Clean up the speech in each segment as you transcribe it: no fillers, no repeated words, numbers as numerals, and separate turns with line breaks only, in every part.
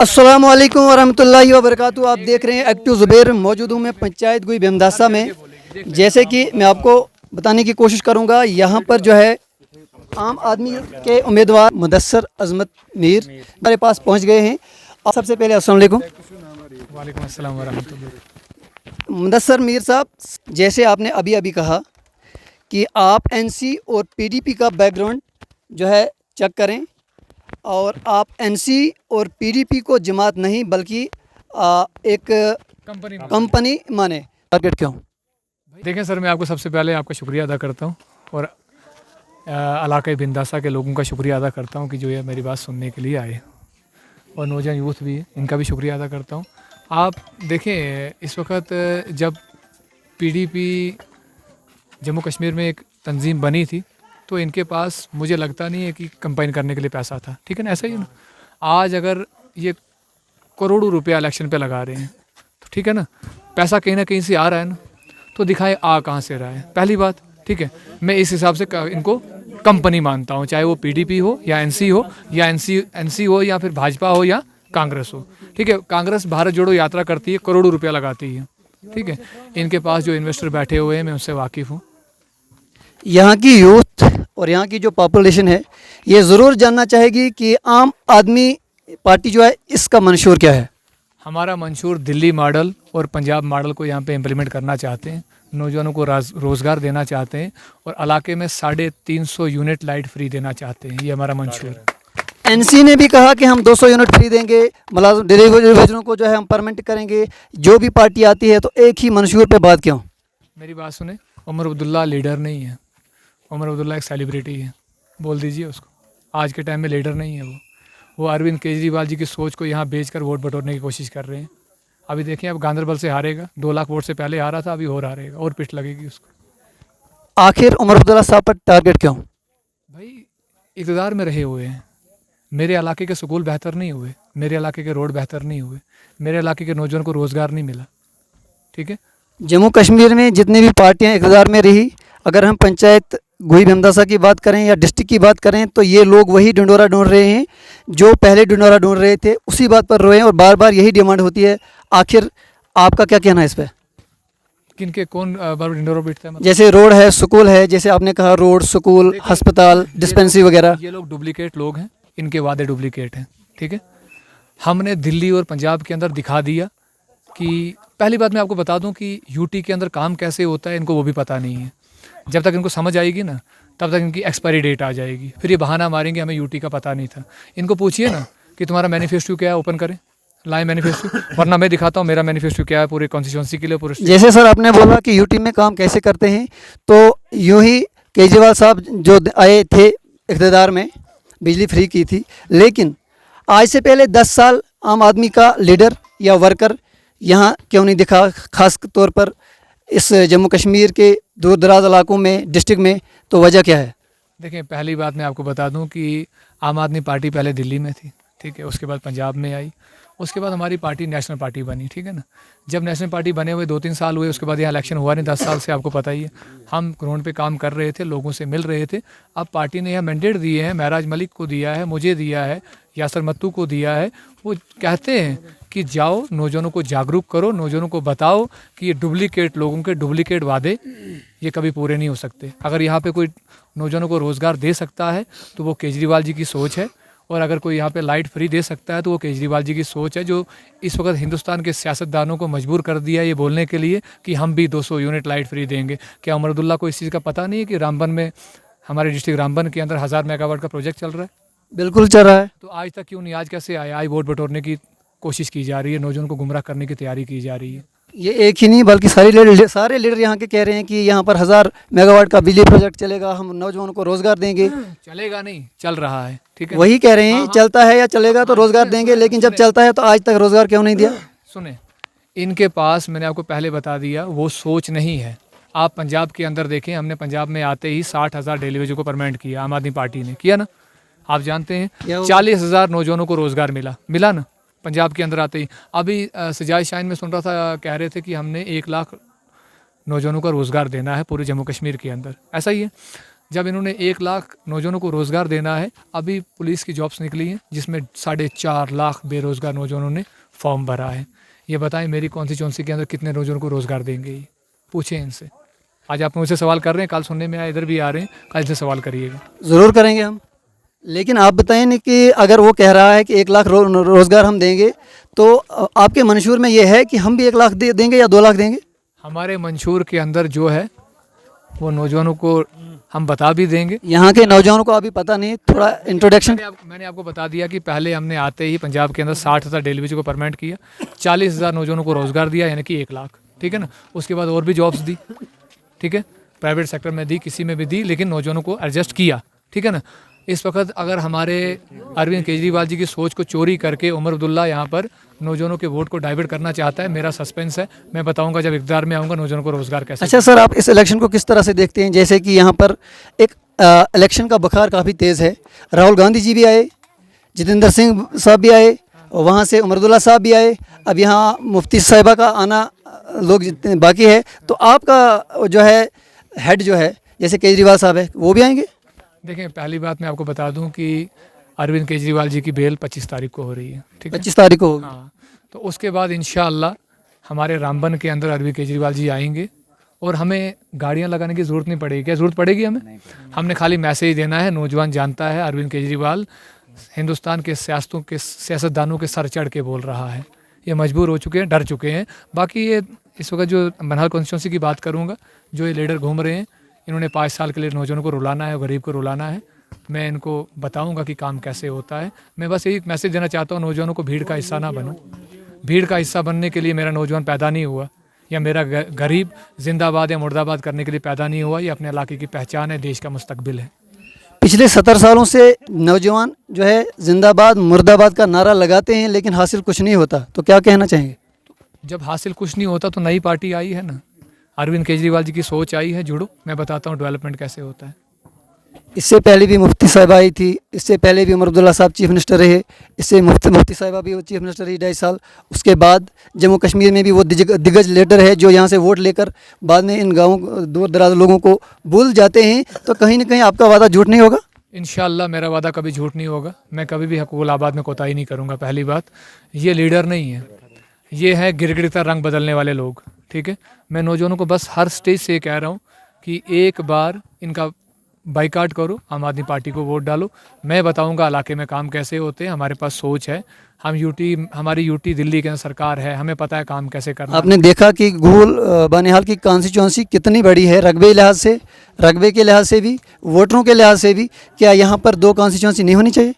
अस्सलाम वालेकुम वरहमतुल्लाहि वबरकातुहू। आप देख रहे हैं एक्टिव ज़ुबैर। मौजूद हूँ मैं पंचायत गुई बेमदासा में। जैसे कि मैं आपको बताने की कोशिश करूँगा, यहाँ पर जो है आम आदमी के उम्मीदवार मुदस्सर अजमत मीर हमारे पास पहुँच गए हैं। और सबसे पहले अस्सलाम वालेकुम।
वालेकुम अस्सलाम वरहमतुल्लाह।
मुदस्सर मीर साहब, जैसे आपने अभी अभी कहा कि आप एनसी और पीडीपी का बैकग्राउंड जो है चेक करें, और आप एनसी और पीडीपी को जमात नहीं बल्कि एक कंपनी माने। टारगेट क्यों?
देखें सर, मैं आपको सबसे पहले आपका शुक्रिया अदा करता हूँ और इलाक़े बिंदासा के लोगों का शुक्रिया अदा करता हूँ कि जो ये मेरी बात सुनने के लिए आए, और नौजवान यूथ भी है, इनका भी शुक्रिया अदा करता हूँ। आप देखें, इस वक्त जब पीडीपी जम्मू कश्मीर में एक तंजीम बनी थी तो इनके पास मुझे लगता नहीं है कि कंपेन करने के लिए पैसा था, ठीक है ना? ऐसा ही है ना। आज अगर ये करोड़ों रुपया इलेक्शन पे लगा रहे हैं तो ठीक है ना, पैसा कहीं ना कहीं से आ रहा है ना, तो दिखाए आ कहाँ से रहा है। पहली बात, ठीक है, मैं इस हिसाब से इनको कंपनी मानता हूँ, चाहे वो पीडीपी हो या एनसी हो या एनसी हो या फिर भाजपा हो या कांग्रेस हो। ठीक है, कांग्रेस भारत जोड़ो यात्रा करती है, करोड़ों रुपया लगाती है, ठीक है। इनके पास जो इन्वेस्टर बैठे हुए हैं, मैं उससे वाकिफ़ हूँ।
यहाँ की यूथ और यहाँ की जो पॉपुलेशन है ये ज़रूर जानना चाहेगी कि आम आदमी पार्टी जो है इसका मंशूर क्या है।
हमारा मंशूर दिल्ली मॉडल और पंजाब मॉडल को यहाँ पे इम्प्लीमेंट करना चाहते हैं, नौजवानों को रोज़गार देना चाहते हैं और इलाके में 350 यूनिट लाइट फ्री देना चाहते हैं। ये हमारा मंशूर है।
एनसी ने भी कहा कि हम 200 यूनिट फ्री देंगे, मुलाजिम डिलीवरियों को जो है हम परमानेंट करेंगे। जो भी पार्टी आती है तो एक ही मंशूर पे बात क्यों?
मेरी बात सुने, उमर अब्दुल्ला लीडर नहीं है। उमर अब्दुल्ला एक सेलिब्रिटी है, बोल दीजिए उसको। आज के टाइम में लीडर नहीं है वो अरविंद केजरीवाल जी की सोच को यहाँ बेचकर वोट बटोरने की कोशिश कर रहे हैं। अभी देखिए, अब गांधरबल से हारेगा, 2 लाख वोट से पहले हारा था, अभी और हारेगा और पिट लगेगी उसको।
आखिर उमर अब्दुल्ला साहब पर टारगेट क्यों?
भाई, इक़्तिदार में रहे हुए हैं, मेरे इलाके के स्कूल बेहतर नहीं हुए, मेरे इलाके के रोड बेहतर नहीं हुए, मेरे इलाके के नौजवान को रोज़गार नहीं मिला, ठीक है।
जम्मू कश्मीर में जितनी भी पार्टियां इक़्तिदार में रही, अगर हम पंचायत गुई बेमदासा की बात करें या डिस्ट्रिक्ट की बात करें, तो ये लोग वही ढिंडोरा ढूंढ रहे हैं जो पहले ढिंडोरा ढूंढ रहे थे, उसी बात पर रोए हैं और बार बार यही डिमांड होती है। आखिर आपका क्या कहना है इस पर?
किनके कौन बार ढिंडोरा पीटता है? मतलब
जैसे रोड है, स्कूल है, जैसे आपने कहा रोड, स्कूल, अस्पताल, डिस्पेंसरी वगैरह।
ये लोग डुप्लीकेट लोग हैं, इनके वादे डुप्लीकेट हैं, ठीक है। हमने दिल्ली और पंजाब के अंदर दिखा दिया कि, पहली बात मैं आपको बता दूं कि यूटी के अंदर काम कैसे होता है इनको वो भी पता नहीं है। जब तक इनको समझ आएगी ना, तब तक इनकी एक्सपायरी डेट आ जाएगी, फिर ये बहाना मारेंगे हमें यूटी का पता नहीं था। इनको पूछिए ना कि तुम्हारा मैनिफेस्टो क्या है, ओपन करें, लाए मैनिफेस्टो, वरना मैं दिखाता हूँ मेरा मैनिफेस्टो क्या है पूरे कॉन्स्टिट्यूंसी के लिए, पूरे।
जैसे सर आपने बोला कि यूटी में काम कैसे करते हैं, तो यूं ही केजरीवाल साहब जो आए थे इक़्तिदार में, बिजली फ्री की थी, लेकिन आज से पहले 10 साल आम आदमी का लीडर या वर्कर यहाँ क्यों नहीं दिखा, ख़ास तौर पर इस जम्मू कश्मीर के दूर दराज इलाकों में, डिस्ट्रिक्ट में? तो वजह क्या है?
देखें, पहली बात मैं आपको बता दूं कि आम आदमी पार्टी पहले दिल्ली में थी, ठीक है, उसके बाद पंजाब में आई, उसके बाद हमारी पार्टी नेशनल पार्टी बनी, ठीक है ना। जब नेशनल पार्टी बने हुए 2-3 साल हुए, उसके बाद यहाँ इलेक्शन हुआ नहीं, 10 साल से आपको पता ही है। हम ग्राउंड पे काम कर रहे थे, लोगों से मिल रहे थे। अब पार्टी ने यह मैंडेट दिए हैं, महराज मलिक को दिया है, मुझे दिया है, यासर मत्तू को दिया है। वो कहते हैं कि जाओ नौजवानों को जागरूक करो, नौजवानों को बताओ कि ये डुप्लीकेट लोगों के डुप्लीकेट वादे ये कभी पूरे नहीं हो सकते। अगर यहाँ पे कोई नौजवानों को रोज़गार दे सकता है तो वो केजरीवाल जी की सोच है, और अगर कोई यहाँ पे लाइट फ्री दे सकता है तो वो केजरीवाल जी की सोच है, जो इस वक्त हिंदुस्तान के सियासतदानों को मजबूर कर दिया है ये बोलने के लिए कि हम भी 200 यूनिट लाइट फ्री देंगे। क्या उमर अब्दुल्ला को इस चीज़ का पता नहीं है कि रामबन में, हमारे डिस्ट्रिक्ट रामबन के अंदर 1000 मेगावाट का प्रोजेक्ट चल रहा है?
बिल्कुल चल रहा है।
तो आज तक क्यों नहीं, आज कैसे आया? आज वोट बटोरने की कोशिश की जा रही है, नौजवानों को गुमराह करने की तैयारी की जा रही है।
ये एक ही नहीं बल्कि सारे लीडर यहाँ के कह रहे हैं कि यहाँ पर 1000 मेगावाट का बिजली प्रोजेक्ट चलेगा, हम नौजवानों को रोज़गार देंगे।
चलेगा नहीं, चल रहा है, ठीक है।
वही कह रहे हैं, चलता है या चलेगा तो रोज़गार देंगे, लेकिन जब चलता है तो आज तक रोज़गार क्यों नहीं दिया?
सुने, इनके पास, मैंने आपको पहले बता दिया, वो सोच नहीं है। आप पंजाब के अंदर देखें, हमने पंजाब में आते ही 60,000 डेलीवेजर को परमानेंट किया, आम आदमी पार्टी ने किया ना। आप जानते हैं 40,000 नौजवानों को रोज़गार मिला ना पंजाब के अंदर आते ही। अभी सजाई शाइन में सुन रहा था, कह रहे थे कि हमने 1 लाख नौजवानों का रोज़गार देना है पूरे जम्मू कश्मीर के अंदर, ऐसा ही है। जब इन्होंने 1 लाख नौजवानों को रोज़गार देना है, अभी पुलिस की जॉब्स निकली हैं जिसमें 4.5 लाख बेरोज़गार नौजवानों ने फॉर्म भरा है। ये बताएं मेरी कॉन्स्टिट्यूंसी के अंदर कितने नौजवानों को रोज़गार देंगे ये? पूछें इनसे। आज आप मुझसे सवाल कर रहे हैं, कल सुनने में आए इधर भी आ रहे हैं, कल इनसे सवाल करिएगा।
ज़रूर करेंगे हम, लेकिन आप बताएं नहीं कि अगर वो कह रहा है कि 1 लाख रोज़गार हम देंगे, तो आपके मंशूर में ये है कि हम भी 1 लाख देंगे या 2 लाख देंगे?
हमारे मंशूर के अंदर जो है वो नौजवानों को हम बता भी देंगे।
यहाँ के नौजवानों को अभी पता नहीं, थोड़ा इंट्रोडक्शन।
मैंने आपको बता दिया कि पहले हमने आते ही पंजाब के अंदर 60,000 डेलीवेज को परमानेंट किया, 40,000 नौजवानों को रोज़गार दिया, यानी कि 1 लाख, ठीक है ना। उसके बाद और भी जॉब्स दी, ठीक है, प्राइवेट सेक्टर में दी, किसी में भी दी, लेकिन नौजवानों को एडजस्ट किया, ठीक है ना। इस वक्त अगर हमारे अरविंद केजरीवाल जी की सोच को चोरी करके उमर अब्दुल्ला यहाँ पर नौजवानों के वोट को डाइवर्ट करना चाहता है, मेरा सस्पेंस है। मैं बताऊंगा जब इक़्तिदार में आऊँगा नौजवानों को रोज़गार कैसे।
अच्छा सर, आप इस इलेक्शन को किस तरह से देखते हैं? जैसे कि यहाँ पर एक इलेक्शन का बखार काफ़ी तेज़ है, राहुल गांधी जी भी आए, जितेंद्र सिंह साहब भी आए, और वहाँ से उमर अब्दुल्ला साहब भी आए, अब यहाँ मुफ्ती साहिबा का आना लोग जितने बाकी है, तो आपका जो है हेड जो है जैसे केजरीवाल साहब है, वो भी आएंगे?
देखें, पहली बात मैं आपको बता दूं कि अरविंद केजरीवाल जी की बेल 25 तारीख को हो रही है, ठीक है,
25 तारीख को होगी।
हाँ, तो उसके बाद इंशाअल्लाह हमारे रामबन के अंदर अरविंद केजरीवाल जी आएंगे और हमें गाड़ियाँ लगाने की ज़रूरत नहीं पड़ेगी। क्या ज़रूरत पड़ेगी हमें? हमने खाली मैसेज देना है। नौजवान जानता है अरविंद केजरीवाल हिंदुस्तान के सियासतदानों के सर चढ़ के बोल रहा है। ये मजबूर हो चुके हैं, डर चुके हैं। बाकी ये इस वक्त जो बनहाल कॉन्स्टिट्यूंसी की बात करूँगा, जो ये लीडर घूम रहे हैं, इन्होंने 5 साल के लिए नौजवानों को रुलाना है और गरीब को रुलाना है। मैं इनको बताऊंगा कि काम कैसे होता है। मैं बस यही मैसेज देना चाहता हूँ, नौजवानों को भीड़ का हिस्सा ना बनो। भीड़ का हिस्सा बनने के लिए मेरा नौजवान पैदा नहीं हुआ, या मेरा गरीब जिंदाबाद या मुर्दाबाद करने के लिए पैदा नहीं हुआ। ये अपने इलाके की पहचान है, देश का मुस्तकबिल है।
पिछले 70 सालों से नौजवान जो है जिंदाबाद मुर्दाबाद का नारा लगाते हैं, लेकिन हासिल कुछ नहीं होता, तो क्या कहना चाहेंगे?
जब हासिल कुछ नहीं होता तो नई पार्टी आई है ना, अरविंद केजरीवाल जी की सोच आई है, जुड़ो, मैं बताता हूँ डेवलपमेंट कैसे होता है।
इससे पहले भी मुफ्ती साहिबा आई थी, इससे पहले भी उमर अब्दुल्ला साहब चीफ मिनिस्टर रहे, इससे मुफ्ती साहिबा भी वो चीफ मिनिस्टर रही 2.5 साल। उसके बाद जम्मू कश्मीर में भी वो दिग्गज लीडर है जो यहाँ से वोट लेकर बाद में इन गाँव दूर दराज लोगों को भूल जाते हैं। तो कहीं ना कहीं आपका वादा झूठ नहीं होगा?
इंशाअल्लाह मेरा वादा कभी झूठ नहीं होगा। मैं कभी भी हकूक़ुल आबाद में कोताही नहीं करूँगा। पहली बात, ये लीडर नहीं है, ये है गिरगिरता रंग बदलने वाले लोग, ठीक है। मैं नौजवानों को बस हर स्टेज से कह रहा हूँ कि एक बार इनका बाइकाट करो, आम आदमी पार्टी को वोट डालो। मैं बताऊंगा इलाके में काम कैसे होते हैं। हमारे पास सोच है, हमारी यूटी दिल्ली के अंदर सरकार है, हमें पता है काम कैसे करना।
आपने देखा कि घूल बनिहाल की कॉन्स्टिट्यूंसी कितनी बड़ी है, रकबे लिहाज से, रकबे के लिहाज से भी, वोटरों के लिहाज से भी। क्या यहाँ पर 2 कॉन्स्टिट्यूंसी नहीं होनी चाहिए?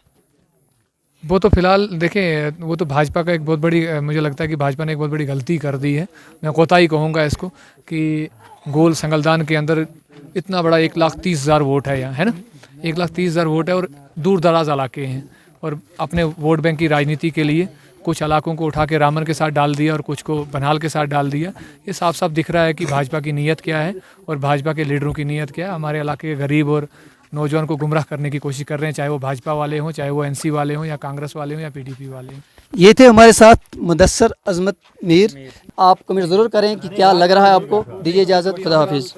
वो तो फिलहाल देखें, वो तो भाजपा का एक बहुत बड़ी, मुझे लगता है कि भाजपा ने एक बहुत बड़ी गलती कर दी है। मैं कोताही कहूँगा इसको, कि गोल संगलदान के अंदर इतना बड़ा 1,30,000 वोट है यहाँ, है ना, 1,30,000 वोट है, और दूर दराज इलाके हैं, और अपने वोट बैंक की राजनीति के लिए कुछ इलाकों को उठा के रामन के साथ डाल दिया और कुछ को बनहाल के साथ डाल दिया। ये साफ साफ दिख रहा है कि भाजपा की नीयत क्या है और भाजपा के लीडरों की नीयत क्या है। हमारे इलाके के गरीब और नौजवान को गुमराह करने की कोशिश कर रहे हैं, चाहे वो भाजपा वाले हों, चाहे वो एनसी वाले हों, या कांग्रेस वाले हों, या पीडीपी वाले हों।
ये थे हमारे साथ मुदस्सर अजमत मीर। आप कमेंट ज़रूर करें कि क्या लग रहा है आपको। दीजिए इजाज़त, खुदा हाफिज़।